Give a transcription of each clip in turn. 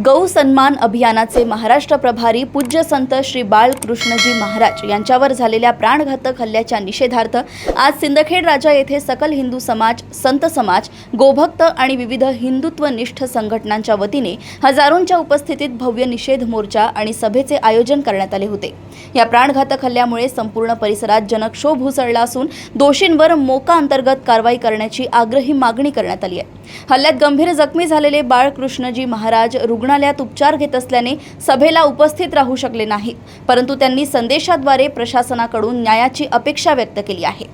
गौ सन्मान अभियानाचे महाराष्ट्र प्रभारी पूज्य संत श्री बाळकृष्णजी महाराज यांच्यावर झालेल्या प्राणघातक हल्ल्याच्या निषेधार्थ आज सिंदखेड राजा येथे सकल हिंदू समाज, संत समाज, गोभक्त आणि विविध हिंदुत्वनिष्ठ संघटनांच्या वतीने हजारोंच्या उपस्थितीत भव्य निषेध मोर्चा आणि सभेचे आयोजन करण्यात आले होते। या प्राणघातक हल्ल्यामुळे संपूर्ण परिसरात जनक्षोभ उसळला असून दोषींवर मोका अंतर्गत कारवाई करण्याची आग्रही मागणी करण्यात आली आहे। हल्ल्यात गंभीर जखमी झालेले बाळकृष्णजी महाराज रुग्णालयात उपचार घेत असल्याने सभेला उपस्थित राहू शकले नाहीत, परंतु त्यांनी संदेशाद्वारे प्रशासनाकडून न्यायाची अपेक्षा व्यक्त केली आहे।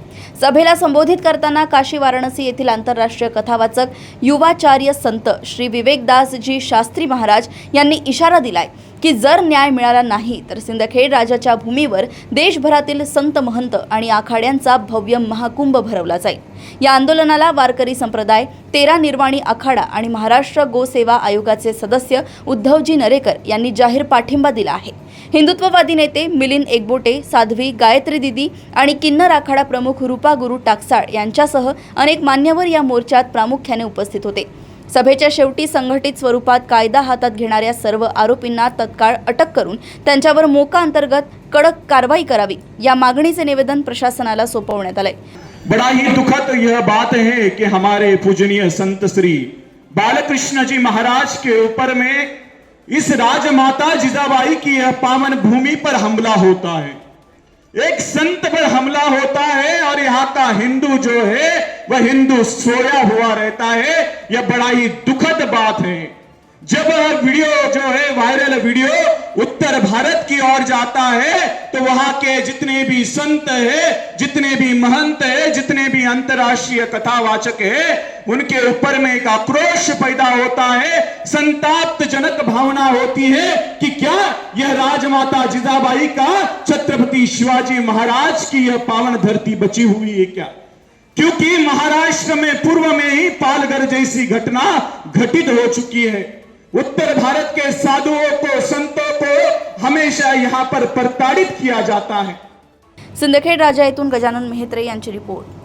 सभेला संबोधित करताना काशी वाराणसी येथील आंतरराष्ट्रीय कथावाचक युवाचार्य संत श्री विवेकदासजी शास्त्री महाराज यांनी इशारा दिलाय की जर न्याय मिळाला नाही तर सिंदखेड राजाच्या भूमीवर देशभरातील संत महंत आणि आखाड्यांचा भव्य महाकुंभ भरवला जाईल। या आंदोलनाला वारकरी संप्रदाय, 13 निर्वाणी आखाडा आणि महाराष्ट्र गोसेवा आयोगाचे सदस्य उद्धवजी नरेकर यांनी जाहीर पाठिंबा दिला आहे। हिंदुत्ववादी नेते मिलिंद एकबोटे, साध्वी गायत्री दिदी आणि किन्नर आखाडा प्रमुख रूपा गुरु टाकसाळ यांच्यासह अनेक मान्यवर या मोर्चात प्रामुख्याने उपस्थित होते। सभेच्या शेवटी संघटित स्वरूपात कायदा हातात घेणाऱ्या सर्व आरोपींना तत्काळ अटक करून त्यांच्यावर मोका अंतर्गत कडक कारवाई करावी या मागणीचे निवेदन प्रशासनाला सोपवण्यात आले। बड़ा ही दुखद यह बात है कि हमारे पूजनीय संत श्री बालकृष्ण जी महाराज के ऊपर में इस राजमाता जिजाबाई की यह पावन भूमि पर हमला होता है, एक संत पर हमला होता है और यहाँ का हिंदू जो है वह हिंदू सोया हुआ रहता है। यह बड़ा ही दुखद बात है। जब वीडियो जो है वायरल वीडियो उत्तर भारत की ओर जाता है तो वहां के जितने भी संत है, जितने भी महंत है, जितने भी अंतर्राष्ट्रीय कथावाचक है, उनके ऊपर में एक आक्रोश पैदा होता है, संतापजनक भावना होती है कि क्या यह राजमाता जिजाबाई का छत्रपति शिवाजी महाराज की यह पावन धरती बची हुई है क्या? क्योंकि महाराष्ट्र में पूर्व में ही पालघर जैसी घटना घटित हो चुकी है। उत्तर भारत के साधुओं को, संतों को हमेशा यहाँ पर प्रताड़ित किया जाता है। सिंदखेड राजा येथून गजानन मेहत्रे यांची रिपोर्ट।